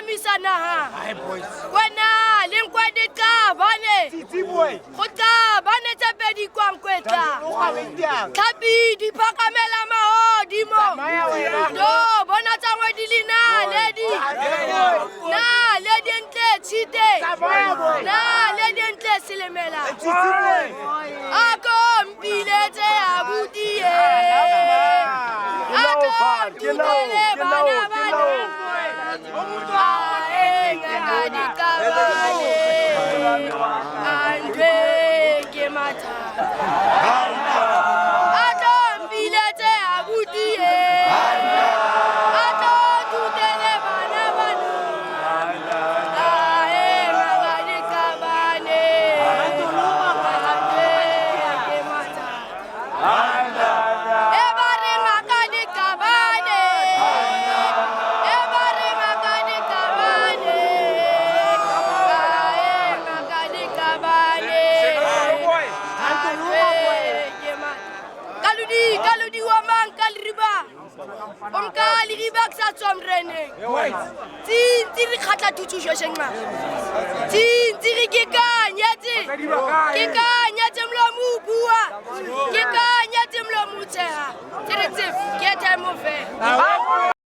phahamisa naha wena le nkwadi qabane go qabane tse pedi kwankwetla tlhapi di phakamela mahodimo do bona tsa ngwedi le na ledi ntle tshite na ledi ntle selemela ako mpiletse abutie ako tutele bana bana ngadi kabale andwe ke mathata ako mpiletse abutie ako tutele bana bana ngadi kabale andwe ke mathata ebare ngadi kabale ebare ngadi kabale ngadi kabale kaludi wa man kalriba omkali riba sa tsomrene tiri khatla tutu shoshenga tiri ke kanyetse mlomu bua ke kanyetse mlomu tseha tiri tsif ke temo fe